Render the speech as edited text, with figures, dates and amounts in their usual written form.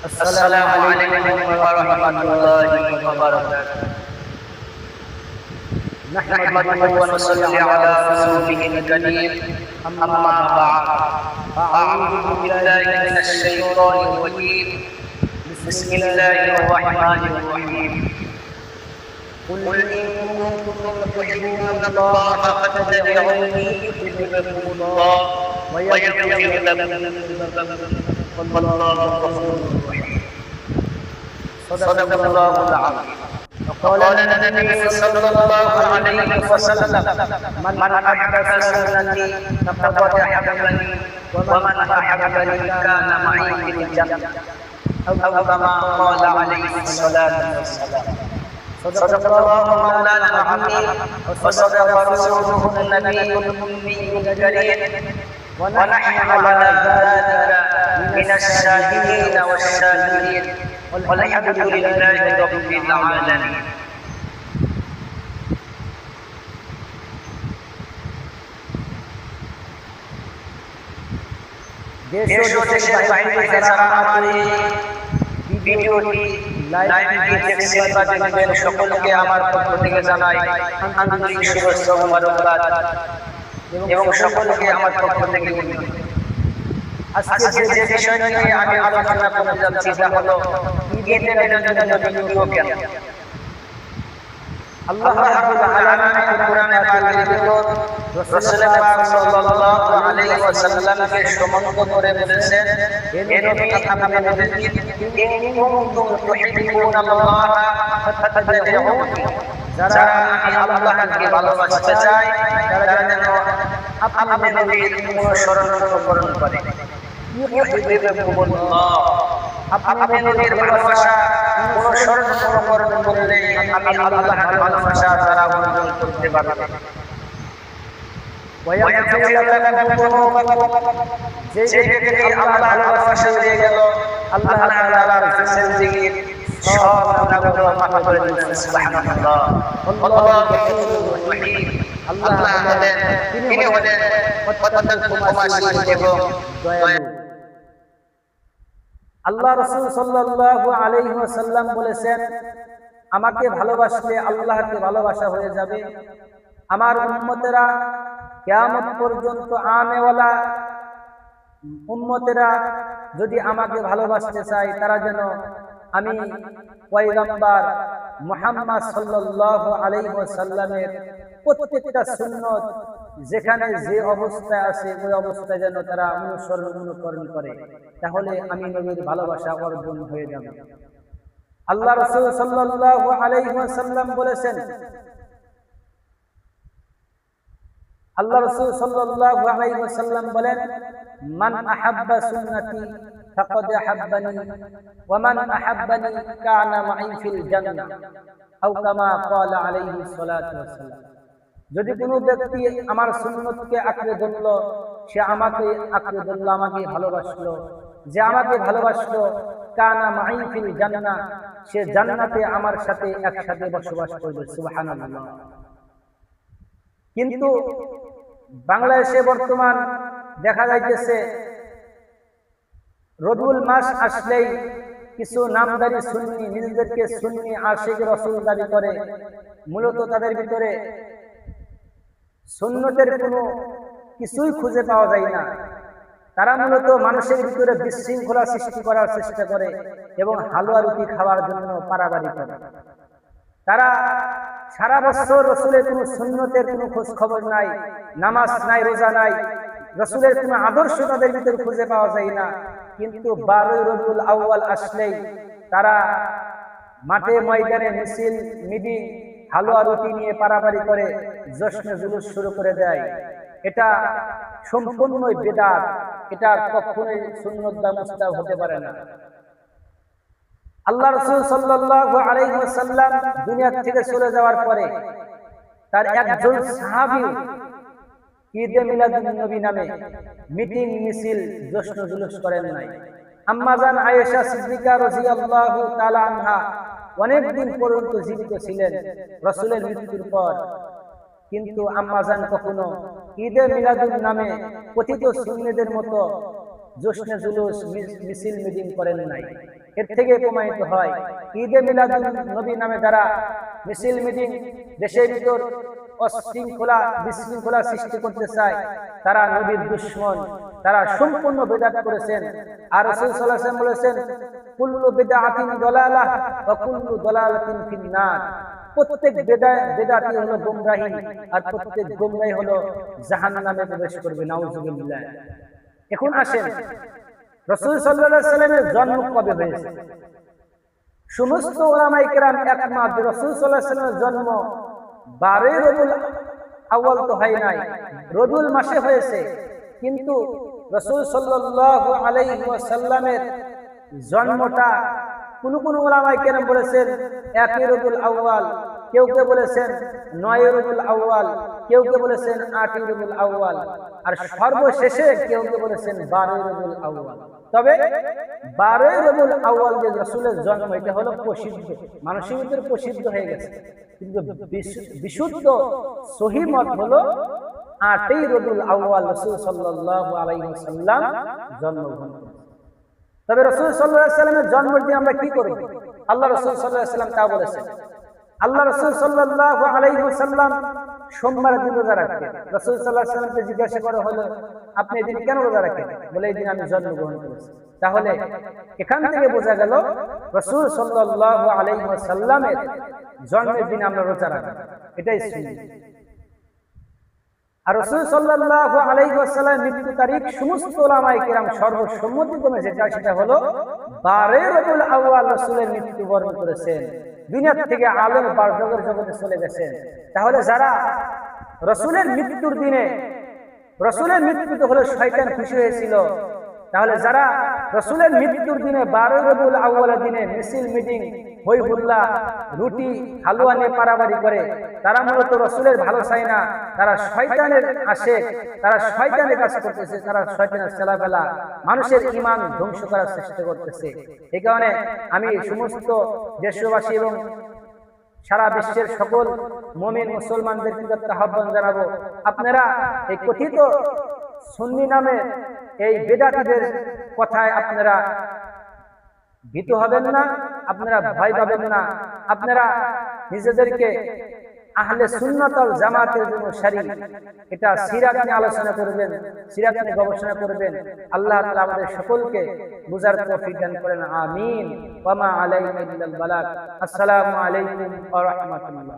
السلام عليكم ورحمة الله وبركاته. نحمده ونصلي على رسوله الكريم. أما بعد، أعوذ بالله من الشيطان الرجيم. بسم الله الرحمن الرحيم. قل إن كنتم تحبون الله فاتبعوني يحببكم الله ويغفر لكم ذنوبكم والله غفور رحيم. صدق الله العظيم. وقال النبي صلى الله عليه وسلم: من أحب سنتي فقد أحبني ومن أحبني كان معي في الجنة، أو كما قال عليه الصلاة والسلام. صدق الله مولانا العظيم وصدق رسوله النبي الأمي الكريم، ونحن على ذلك من الشاهدين والشاكرين، والحمد لله رب العالمين. দেশ ও দেশের বাইরে যারা আমার এই ভিডিওটি লাইভে দেখছেন বা দেখবেন, সকলকে আমার পক্ষ থেকে জানাই আন্তরিক শুভেচ্ছা ও মোবারকবাদ এবং সকলকে আমার পক্ষ থেকে অভিনন্দন। আজকে যে বিষয় নিয়ে আমি আলোচনা করতে যাচ্ছি তা হলো ঈদের ভিডিও কেন। আল্লাহ রাব্বুল আলামিন কোরআনে কারিমের ভিতর রাসূল পাক সাল্লাল্লাহু আলাইহি ওয়াসাল্লামকে সম্বোধন করে বলেছেন, হে নবী, আপনি বলেন, ইন কুনতুম তুহিব্বুনাল্লাহ ফাত্তাবিউনি। যারা আল্লাহকে ভালোবাসতে চায় তারা যেন আপনি নবীর অনুসরণ করে। আপনি নবীর ভালোবাসা অনুসরণ করলে আমি আল্লাহর ভালোবাসা দ্বারা অর্জন করতে পারব। যে ব্যক্তি আল্লাহর ভালোবাসা পেয়ে গেল, আল্লাহ তাআলার জিন্দেগীর সব গুনাহগুলো মাফ করে দিবেন। সুবহানাল্লাহ। আল্লাহু গফুরুর রহিম। আল্লাহ হলেন, তিনি হলেন অত্যন্ত ক্ষমাশীল এবং দয়ালু। আল্লাহ রাসূল সাল্লাল্লাহু আলাইহি ওয়াসাল্লাম বলেছেন, আমাকে ভালোবাসলে আল্লাহকে ভালোবাসা হয়ে যাবে। আমার উম্মতেরা কিয়ামত পর্যন্ত আনেওয়ালা উম্মতেরা যদি আমাকে ভালোবাসতে চায়, তারা যেন আমি পয়গম্বর মুহাম্মদ সাল্লাল্লাহু আলাইহি ওয়াসাল্লামের প্রত্যেকটা সুন্নত যেখানে যে অবস্থায় আছে ওই অবস্থায় যেন তারা অনুকরণ করে, তাহলে আমি নবীর ভালোবাসা অর্জন হয়ে যাবে। আল্লাহ রাসূল সাল্লাল্লাহু আলাইহি ওয়াসাল্লাম বলেছেন, আল্লাহ রাসূল সাল্লাল্লাহু আলাইহি ওয়াসাল্লাম বলেন, মান আহাব্বা সুন্নতি ফাকাদ আহাব্বানি ওয়া মান আহাব্বানি কানা মাই ফিল জান্নাহ, আও কামা ক্বালা আলাইহি সাল্লাতু ওয়াসাল্লাম। যদি কোনো ব্যক্তি আমার সুন্নতকে আঁকড়ে ধরল, সে আমাকে আঁকড়ে ধরল, আমাকে ভালোবাসলো। যে আমাকে ভালোবাসলো, কানা মাই ফিল জান্নাহ, সে জান্নাতে আমার সাথে একসাথে বসবাস করবে। সুবহানাল্লাহ। কিন্তু বাংলাদেশে বর্তমান দেখা যাইতেছে, রবিউল মাস আসলেই কিছু নামদারি সুন্নি নিজেদেরকে সুন্নি আশিক রাসূল দাবি করে। মূলত তাদের ভিতরে সুন্নতের কোনো কিছুই খুঁজে পাওয়া যায় না। তারা মূলত মানুষের ভিতরে বিশৃঙ্খলা সৃষ্টি করার চেষ্টা করে এবং হালুয়া রুটি খাওয়ার জন্য পারাবারি করে। তারা সারা বছর রসুলের কোনো সুন্নতের কোনো খোঁজ খবর নাই, নামাজ নাই, রোজা নাই, রসুলের কোনো আদর্শ তাদের ভিতরে খুঁজে পাওয়া যায় না। কিন্তু 12 রবিউল আউয়াল আসলেই তারা মাঠে ময়দানে মিছিল মিটিং হালুয়া রুটি নিয়ে পারাবারি করে জশ্নে জুলুস শুরু করে দেয়। এটা সম্পূর্ণই বিদআত, এটা কখনোই সুন্নাত বা মুস্তাহাব হতে পারে না। আল্লাহ রাসূল সাল্লাল্লাহু আলাইহি ওয়াসাল্লাম দুনিয়া থেকে চলে যাওয়ার পরে তার একজন সাহাবী ঈদে মিলাদুন নবী নামে মিটিং মিছিল জশ্ন জুলুস করেন নাই। আম্মা জান আয়েশা সিদ্দিকা রাদিয়াল্লাহু তাআলা আনহা অনেক দিন পর্যন্ত জীবিত ছিলেন রাসূলের মৃত্যুর পর, কিন্তু আম্মা জান কখনো ঈদে মিলাদুন নামে কথিত সুন্নিদের মতো জশ্নে জুলুস মিছিল মিটিং করেন নাই। এর থেকে প্রমাণিত হয় ঈদে মিলাদুন নবী নামে যারা মিছিল মিটিং দেশের ভিতর অশৃঙ্খলা বিশৃঙ্খলা সৃষ্টি করতে চায় তারা নবীর দুশমন, তারা সম্পূর্ণ বেদাত করেছেন। আর রাসূল সাল্লাল্লাহু আলাইহি ওয়াসাল্লাম বলেছেন কুল্লু বিদআতিন দালালাহ ওয়া কুল্লু দালালাতিন ফিন্নার, প্রত্যেক বেদাতি হলো গোমরাহি আর প্রত্যেক গোমরাহি হলো জাহান্নামে প্রবেশ করবে, নাউযুবিল্লাহ। এখন আসেন রাসূল সাল্লাল্লাহু আলাইহি ওয়াসাল্লামের জন্ম কবে হয়েছে? সমস্ত উলামায়ে কেরাম একমত রাসূল সাল্লাল্লাহু আলাইহি ওয়াসাল্লামের জন্ম 12 রবিউল আউয়াল তো হয় নাই, রবিউল মাসে হয়েছে। কিন্তু রাসূল সাল্লাল্লাহু আলাইহি ওয়াসাল্লামের জন্মটা কোন কোন উলামায়ে কেরাম বলেছেন 1 রবিউল আউয়াল, কেউ কেউ বলেছেন 9 রবিউল আউয়াল, কেউ কেউ বলেছেন 8 রবিউল আউয়াল, আর সর্বশেষে কেউ কেউ বলেছেন 12 রবিউল আউয়াল। তবে 12 রবিউল আউয়াল যে রাসূলের জন্ম, এটা হলো প্রসিদ্ধ, মানুষের ভিতরে প্রসিদ্ধ হয়ে গেছে। কিন্তু বিশুদ্ধ সহিহ মত হলো 8 রবিউল আউয়াল রাসূল সাল্লাল্লাহু আলাইহি ওয়াসাল্লাম জন্মগ্রহণ করেছেন। তবে রাসূল সাল্লাল্লাহু আলাইহি ওয়াসাল্লামের জন্মদিন আমরা কি করব? আল্লাহ রাসূল সাল্লাল্লাহু আলাইহি ওয়াসাল্লাম তা বলেছেন। আল্লাহ রাসূল সাল্লাল্লাহু আলাইহি ওয়াসাল্লাম সোমবার দিন রোজা রাখতেন। রাসূল সাল্লাল্লাহু আলাইহি ওয়াসাল্লামকে জিজ্ঞাসা করা হলো, আপনি এই দিন কেন রোজা রাখেন? বলে, এই দিন আমি জন্মগ্রহণ করেছি। তাহলে এখান থেকে বোঝা গেল রাসূল সাল্লাল্লাহু আলাইহি ওয়াসাল্লামের জন্মের দিন আমরা রোজা রাখি, এটাই সুন্নাহ। আর রাসূল সাল্লাল্লাহু আলাইহি ওয়াসাল্লামের মৃত্যু তারিখ সমস্ত উলামায়ে কেরাম সর্বসম্মতিক্রমে যেটা, সেটা হলো 12 রবিউল আউয়াল রাসূলের মৃত্যুবরণ করেছেন, দুনিয়া থেকে আলেম বারজগের জগতে চলে গেছেন। তাহলে যারা রাসূলের মৃত্যুর দিনে, রাসূলের মৃত্যুতে হলো শয়তান খুশি হয়েছিল, তাহলে যারা রাসূলের মৃত্যুর দিনে 12 রবিউল আউয়ালের দিনে মিছিল মিটিং হই হুল্লা রুটি হালুয়া নিয়ে পারাবারি করে, তারা মূলত রাসূলের ভালো চায় না, তারা শয়তানের আশিক, তারা শয়তানের কাজ করতেছে, তারা শয়তানের ছেলেবেলা মানুষের ঈমান ধ্বংস করার চেষ্টা করতেছে। এই কারণে আমি সমস্ত দেশবাসী এবং সারা বিশ্বের সকল মুমিন মুসলমানদের একটা আহ্বান জানাবো, আপনারা এই কথিত সুন্নি নামে এই বেদাতীদের কথায় আপনারা ভীত হবেন না, আপনারা ভয় পাবেন না। আপনারা নিজেদেরকে আহলে সুন্নাত ওয়াল জামাতের জন্য সারি, এটা সিরাত নিয়ে আলোচনা করবেন, সিরাত নিয়ে গবেষণা করবেন। আল্লাহ তাআলা আমাদের সকলকে বুঝার তৌফিক দান করেন, আমিন। ওয়া মা আলাইনা ইল্লাল বালাগ। আসসালামু আলাইকুম ওয়া রাহমাতুল্লাহ।